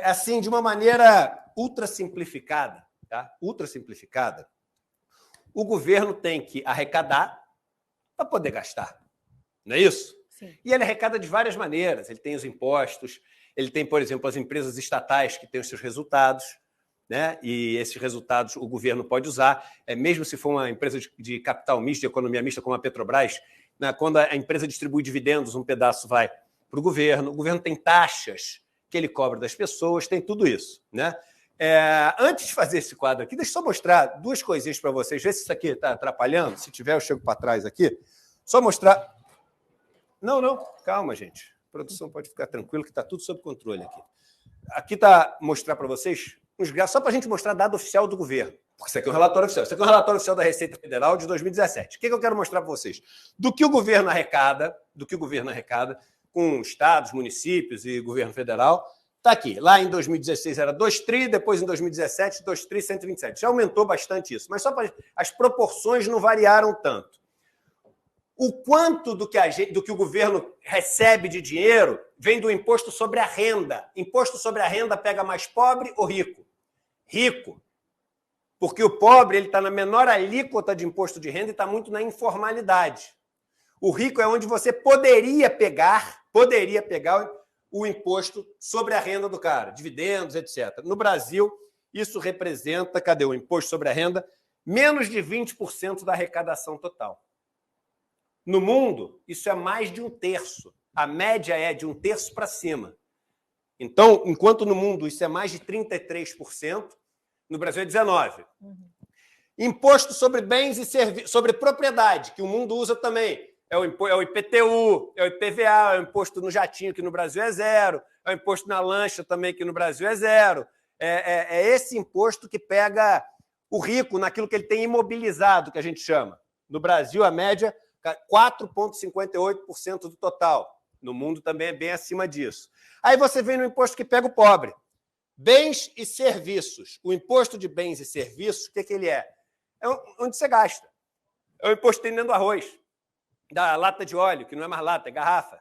assim, de uma maneira ultra simplificada, tá? Ultra simplificada, o governo tem que arrecadar para poder gastar. Não é isso? Sim. E ele arrecada de várias maneiras. Ele tem os impostos, ele tem, por exemplo, as empresas estatais que têm os seus resultados, né? E esses resultados o governo pode usar, mesmo se for uma empresa de capital misto, de economia mista, como a Petrobras, né? Quando a empresa distribui dividendos, um pedaço vai para o governo tem taxas que ele cobra das pessoas, tem tudo isso, né? Antes de fazer esse quadro aqui, deixa eu só mostrar duas coisinhas para vocês, ver se isso aqui está atrapalhando. Se tiver, eu chego para trás aqui. Só mostrar. Não, calma, gente. A produção pode ficar tranquila, que está tudo sob controle aqui. Aqui está mostrar para vocês uns gráficos, só para a gente mostrar dado oficial do governo. Porque isso aqui é um relatório oficial. Isso aqui é um relatório oficial da Receita Federal de 2017. O que eu quero mostrar para vocês? Do que o governo arrecada com estados, municípios e governo federal, está aqui. Lá em 2016 era 2 tri, depois em 2017, 2 tri 127. Já aumentou bastante isso, mas só para as proporções não variaram tanto. O quanto do que o governo recebe de dinheiro vem do imposto sobre a renda. Imposto sobre a renda pega mais pobre ou rico? Rico. Porque o pobre está na menor alíquota de imposto de renda e está muito na informalidade. O rico é onde você poderia pegar o imposto sobre a renda do cara, dividendos, etc. No Brasil, isso representa, cadê o imposto sobre a renda? Menos de 20% da arrecadação total. No mundo, isso é mais de 1/3. A média é de 1/3 para cima. Então, enquanto no mundo isso é mais de 33%, no Brasil é 19%. Imposto sobre bens e serviços, sobre propriedade, que o mundo usa também. É o IPTU, é o IPVA, é o imposto no jatinho, que no Brasil é 0%, é o imposto na lancha também, que no Brasil é 0%. É esse imposto que pega o rico naquilo que ele tem imobilizado, que a gente chama. No Brasil, a média 4,58% do total. No mundo também é bem acima disso. Aí você vem no imposto que pega o pobre. Bens e serviços. O imposto de bens e serviços, o que ele é? É onde você gasta. É o imposto que tem dentro do arroz, da lata de óleo, que não é mais lata, é garrafa.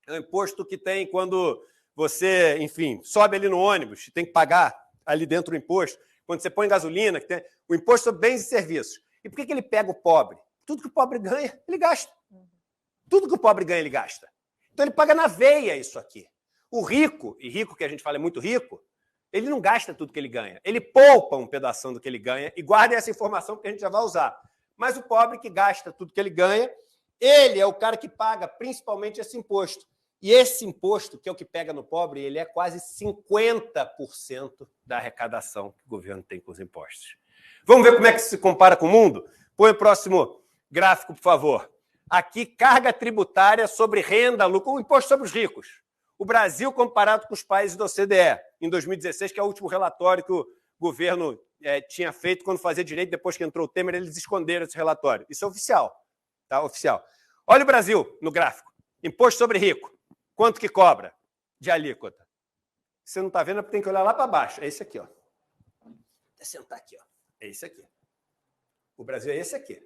É o imposto que tem quando você, enfim, sobe ali no ônibus e tem que pagar ali dentro o imposto. Quando você põe gasolina, que tem o imposto sobre bens e serviços. E por que ele pega o pobre? Tudo que o pobre ganha, ele gasta. Tudo que o pobre ganha, ele gasta. Então, ele paga na veia isso aqui. O rico, e rico que a gente fala é muito rico, ele não gasta tudo que ele ganha. Ele poupa um pedação do que ele ganha e guarda essa informação que a gente já vai usar. Mas o pobre que gasta tudo que ele ganha, ele é o cara que paga principalmente esse imposto. E esse imposto, que é o que pega no pobre, ele é quase 50% da arrecadação que o governo tem com os impostos. Vamos ver como é que isso se compara com o mundo? Põe o próximo gráfico, por favor. Aqui, carga tributária sobre renda, lucro, o imposto sobre os ricos. O Brasil comparado com os países da OCDE, em 2016, que é o último relatório que o governo tinha feito quando fazia direito, depois que entrou o Temer, eles esconderam esse relatório. Isso é oficial, tá? Oficial. Olha o Brasil no gráfico. Imposto sobre rico. Quanto que cobra de alíquota? Você não está vendo, porque tem que olhar lá para baixo. É esse aqui, ó. Vou sentar aqui, ó. É esse aqui. O Brasil é esse aqui.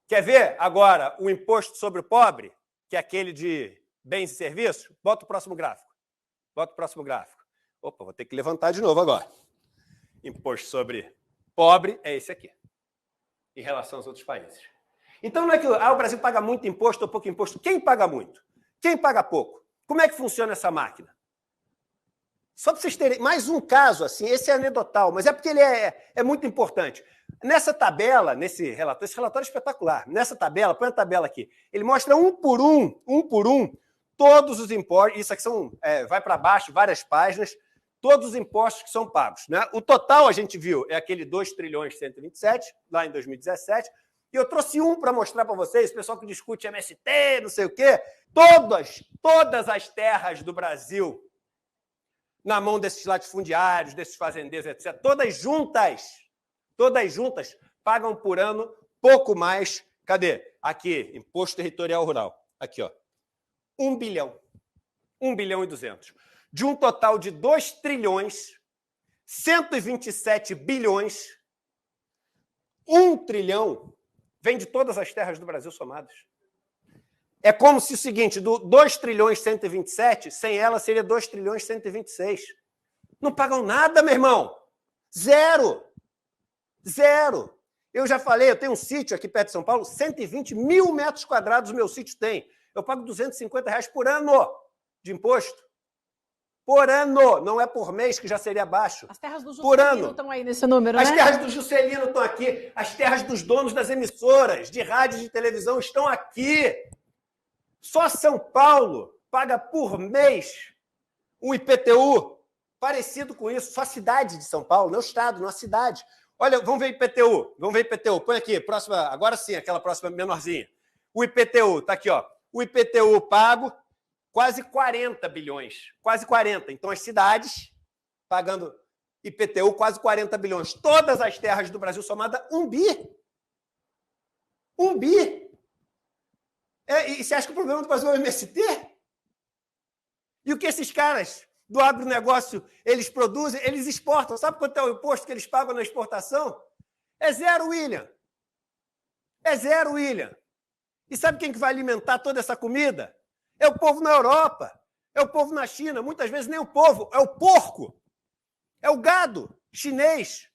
Quer ver agora o imposto sobre o pobre, que é aquele de bens e serviços? Bota o próximo gráfico. Bota o próximo gráfico. Opa, vou ter que levantar de novo agora. Imposto sobre pobre é esse aqui, em relação aos outros países. Então não é que o Brasil paga muito imposto ou pouco imposto. Quem paga muito? Quem paga pouco? Como é que funciona essa máquina? Só para vocês terem mais um caso assim, esse é anedotal, mas é porque ele é muito importante. Nessa tabela, esse relatório é espetacular. Nessa tabela, põe a tabela aqui. Ele mostra um por um, todos os impostos. Isso aqui vai para baixo, várias páginas, todos os impostos que são pagos, né? O total, a gente viu, é aquele 2 trilhões 127, lá em 2017. E eu trouxe um para mostrar para vocês, o pessoal que discute MST, não sei o quê. Todas as terras do Brasil na mão desses latifundiários, desses fazendeiros, etc., todas juntas pagam por ano pouco mais. Cadê? Aqui, Imposto Territorial Rural. Aqui, ó. 1 bilhão. 1 bilhão e 200. De um total de 2 trilhões, 127 bilhões, 1 trilhão vem de todas as terras do Brasil somadas. É como se o seguinte, do 2 trilhões 127, sem ela seria 2 trilhões 126. Não pagam nada, meu irmão. Zero. Zero. Eu já falei, eu tenho um sítio aqui perto de São Paulo, 120 mil metros quadrados o meu sítio tem. Eu pago R$250 por ano de imposto. Por ano, não é por mês, que já seria baixo. As terras do Juscelino estão aí nesse número, né? As terras do Juscelino estão aqui. As terras dos donos das emissoras de rádio e de televisão estão aqui. Só São Paulo paga por mês um IPTU parecido com isso. Só a cidade de São Paulo, não o estado, não a cidade. Olha, vamos ver IPTU. Vamos ver IPTU. Põe aqui, próxima, agora sim, aquela próxima menorzinha. O IPTU, está aqui, ó. O IPTU pago, quase 40 bilhões. Quase 40. Então, as cidades pagando IPTU, quase 40 bilhões. Todas as terras do Brasil somadas, 1 bi. 1 bi. E você acha que o problema do Brasil é o MST? E o que esses caras do agronegócio, eles produzem, eles exportam. Sabe quanto é o imposto que eles pagam na exportação? É zero, William. É zero, William. E sabe quem que vai alimentar toda essa comida? É o povo na Europa, é o povo na China. Muitas vezes nem o povo, é o porco. É o gado chinês,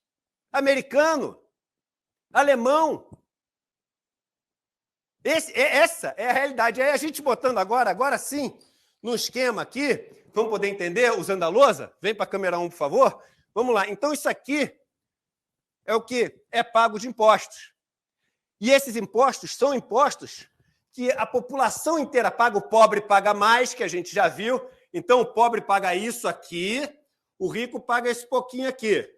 americano, alemão. Essa é a realidade. Aí a gente botando agora sim, no esquema aqui, vamos poder entender, usando a lousa? Vem para a câmera 1, por favor. Vamos lá. Então, isso aqui é o que é pago de impostos. E esses impostos são impostos que a população inteira paga. O pobre paga mais, que a gente já viu. Então, o pobre paga isso aqui, o rico paga esse pouquinho aqui.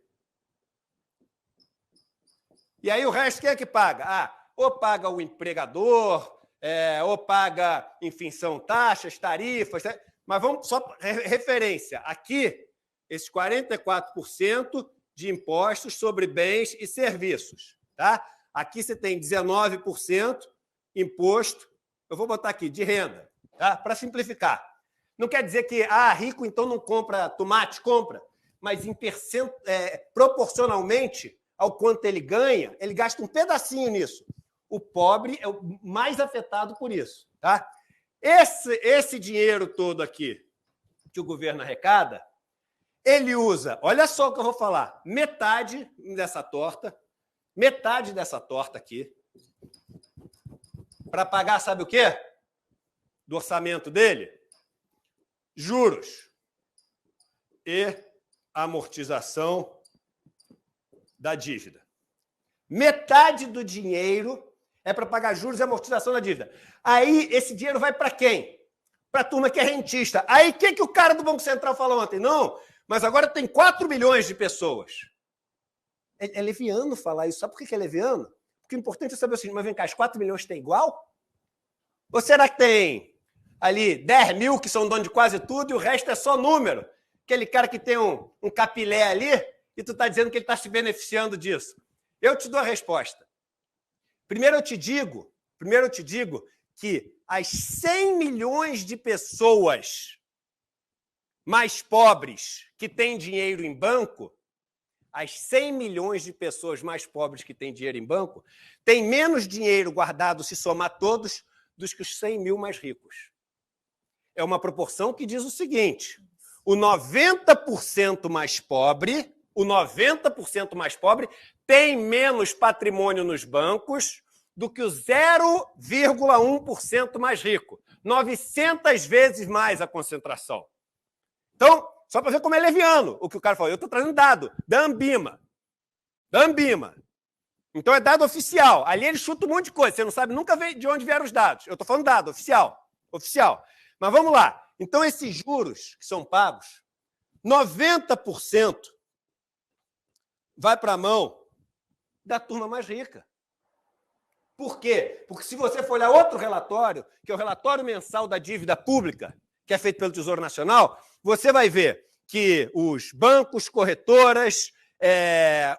E aí o resto quem é que paga? Ou paga o empregador, ou paga, enfim, são taxas, tarifas. Mas vamos só referência. Aqui, esses 44% de impostos sobre bens e serviços. Tá? Aqui você tem 19% imposto, eu vou botar aqui, de renda, tá? Para simplificar. Não quer dizer que rico então não compra tomate, compra, mas proporcionalmente ao quanto ele ganha, ele gasta um pedacinho nisso. O pobre é o mais afetado por isso. Tá? Esse dinheiro todo aqui que o governo arrecada, ele usa, olha só o que eu vou falar, metade dessa torta aqui, para pagar, sabe o quê? Do orçamento dele? Juros e amortização da dívida. Metade do dinheiro é para pagar juros e amortização da dívida. Aí, esse dinheiro vai para quem? Para a turma que é rentista. Aí, o que o cara do Banco Central falou ontem? Não, mas agora tem 4 milhões de pessoas. É leviano falar isso. Sabe por que é leviano? Porque o importante é saber o seguinte, mas vem cá, os 4 milhões tem igual? Ou será que tem ali 10 mil que são donos de quase tudo e o resto é só número? Aquele cara que tem um capilé ali e tu está dizendo que ele está se beneficiando disso. Eu te dou a resposta. Primeiro eu te digo que as 100 milhões de pessoas mais pobres que têm dinheiro em banco, as 100 milhões de pessoas mais pobres que têm dinheiro em banco, têm menos dinheiro guardado, se somar todos, dos que os 100 mil mais ricos. É uma proporção que diz o seguinte, o 90% mais pobre tem menos patrimônio nos bancos do que o 0,1% mais rico. 900 vezes mais a concentração. Então, só para ver como é leviano o que o cara falou. Eu estou trazendo dado da Ambima. Então, é dado oficial. Ali ele chuta um monte de coisa. Você não sabe nunca de onde vieram os dados. Eu estou falando dado, oficial. Mas vamos lá. Então, esses juros que são pagos, 90% vai para a mão da turma mais rica. Por quê? Porque se você for olhar outro relatório, que é o relatório mensal da dívida pública, que é feito pelo Tesouro Nacional, você vai ver que os bancos, corretoras,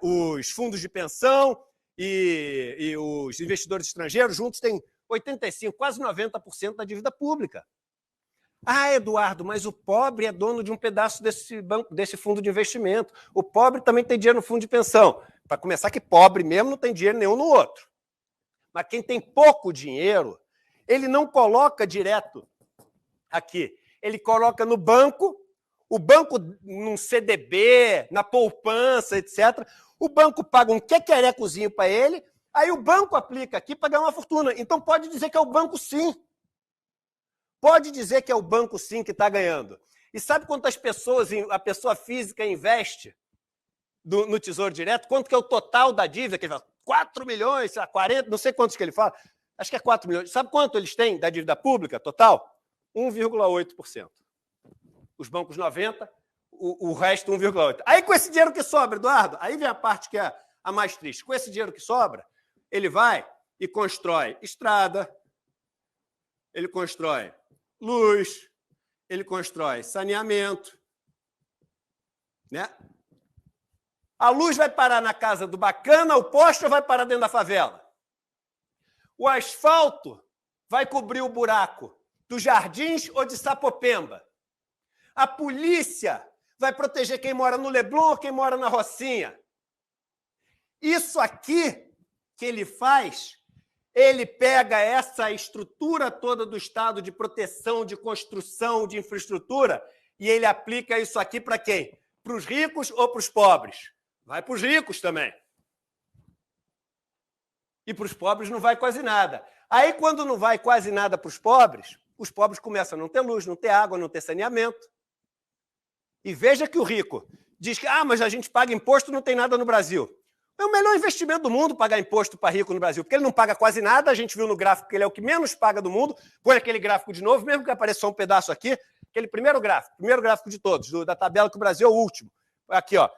os fundos de pensão e os investidores estrangeiros juntos têm 85%, quase 90% da dívida pública. Eduardo, mas o pobre é dono de um pedaço desse fundo de investimento. O pobre também tem dinheiro no fundo de pensão. Para começar, que pobre mesmo não tem dinheiro nenhum no outro. Mas quem tem pouco dinheiro, ele não coloca direto aqui. Ele coloca no banco, o banco num CDB, na poupança, etc. O banco paga um quequerecozinho para ele, aí o banco aplica aqui para ganhar uma fortuna. Então pode dizer que é o banco sim. Pode dizer que é o banco sim que está ganhando. E sabe quantas pessoas a pessoa física investe no Tesouro Direto? Quanto que é o total da dívida? Que ele fala, 4 milhões, 40, não sei quantos que ele fala. Acho que é 4 milhões. Sabe quanto eles têm da dívida pública total? 1,8%. Os bancos 90%, o resto 1,8%. Aí com esse dinheiro que sobra, Eduardo, aí vem a parte que é a mais triste. Com esse dinheiro que sobra, ele vai e constrói estrada, ele constrói luz, ele constrói saneamento, né? A luz vai parar na casa do bacana, o poste vai parar dentro da favela. O asfalto vai cobrir o buraco dos Jardins ou de Sapopemba. A polícia vai proteger quem mora no Leblon ou quem mora na Rocinha. Isso aqui que ele faz, ele pega essa estrutura toda do Estado de proteção, de construção, de infraestrutura, e ele aplica isso aqui para quem? Para os ricos ou para os pobres? Vai para os ricos também. E para os pobres não vai quase nada. Aí, quando não vai quase nada para os pobres começam a não ter luz, não ter água, não ter saneamento. E veja que o rico diz que mas a gente paga imposto, não tem nada no Brasil. É o melhor investimento do mundo pagar imposto para rico no Brasil, porque ele não paga quase nada, a gente viu no gráfico que ele é o que menos paga do mundo. Põe aquele gráfico de novo, mesmo que apareça só um pedaço aqui, aquele primeiro gráfico de todos, da tabela que o Brasil é o último. Aqui, ó,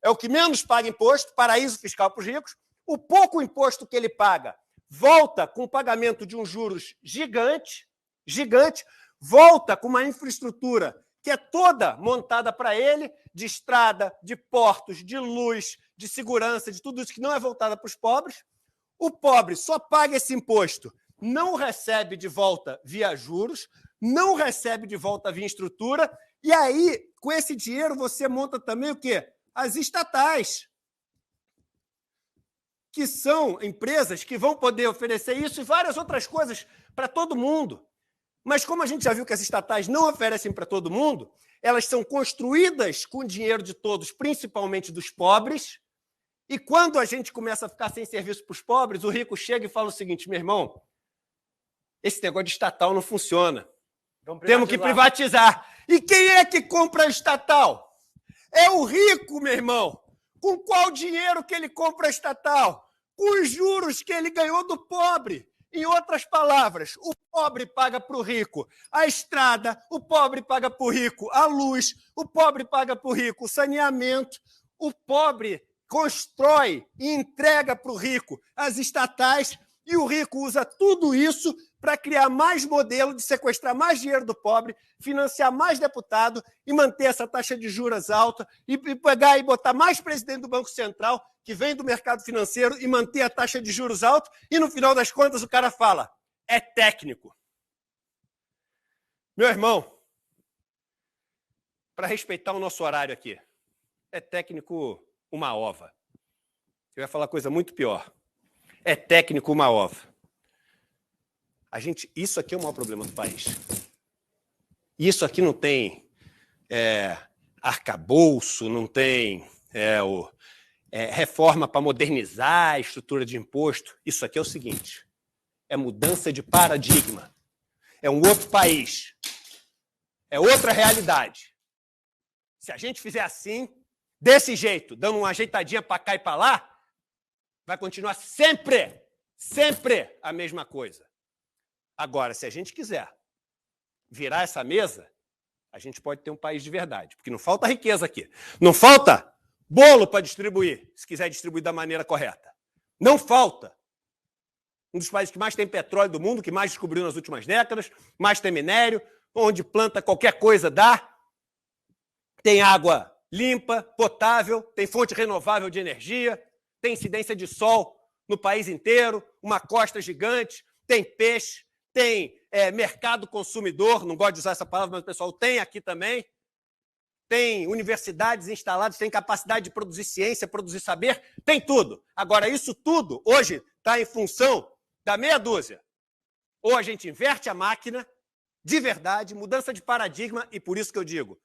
é o que menos paga imposto, paraíso fiscal para os ricos. O pouco imposto que ele paga volta com o pagamento de um juros gigante, volta com uma infraestrutura que é toda montada para ele, de estrada, de portos, de luz, de segurança, de tudo isso que não é voltada para os pobres. O pobre só paga esse imposto, não recebe de volta via juros, não recebe de volta via estrutura, e aí, com esse dinheiro, você monta também o quê? As estatais, que são empresas que vão poder oferecer isso e várias outras coisas para todo mundo. Mas como a gente já viu que as estatais não oferecem para todo mundo, elas são construídas com o dinheiro de todos, principalmente dos pobres, e quando a gente começa a ficar sem serviço para os pobres, o rico chega e fala o seguinte, meu irmão, esse negócio de estatal não funciona. Temos que privatizar. E quem é que compra a estatal? É o rico, meu irmão. Com qual dinheiro que ele compra a estatal? Com os juros que ele ganhou do pobre. Em outras palavras, o pobre paga para o rico a estrada, o pobre paga para o rico a luz, o pobre paga para o rico o saneamento, o pobre constrói e entrega para o rico as estatais e o rico usa tudo isso para criar mais modelo de sequestrar mais dinheiro do pobre, financiar mais deputado e manter essa taxa de juros alta e pegar e botar mais presidente do Banco Central, que vem do mercado financeiro, e manter a taxa de juros alta e, no final das contas, o cara fala, é técnico. Meu irmão, para respeitar o nosso horário aqui, é técnico uma ova. Eu ia falar coisa muito pior. É técnico uma ova. Isso aqui é o maior problema do país. Isso aqui não tem arcabouço, não tem reforma para modernizar a estrutura de imposto. Isso aqui é o seguinte, é mudança de paradigma. É um outro país. É outra realidade. Se a gente fizer assim, desse jeito, dando uma ajeitadinha para cá e para lá, vai continuar sempre a mesma coisa. Agora, se a gente quiser virar essa mesa, a gente pode ter um país de verdade, porque não falta riqueza aqui. Não falta bolo para distribuir, se quiser distribuir da maneira correta. Não falta. Um dos países que mais tem petróleo do mundo, que mais descobriu nas últimas décadas, mais tem minério, onde planta qualquer coisa dá, tem água limpa, potável, tem fonte renovável de energia, tem incidência de sol no país inteiro, uma costa gigante, tem peixe, tem mercado consumidor, não gosto de usar essa palavra, mas o pessoal tem aqui também, tem universidades instaladas, tem capacidade de produzir ciência, produzir saber, tem tudo. Agora, isso tudo, hoje, está em função da meia dúzia Ou a gente inverte a máquina, de verdade, mudança de paradigma, e por isso que eu digo,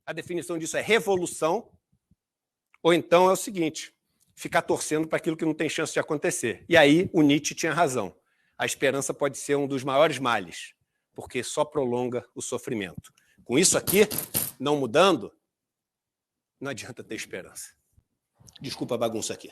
a definição disso é revolução, ou então é o seguinte, ficar torcendo para aquilo que não tem chance de acontecer. E aí o Nietzsche tinha razão. A esperança pode ser um dos maiores males, porque só prolonga o sofrimento. Com isso aqui, não mudando, não adianta ter esperança. Desculpa a bagunça aqui.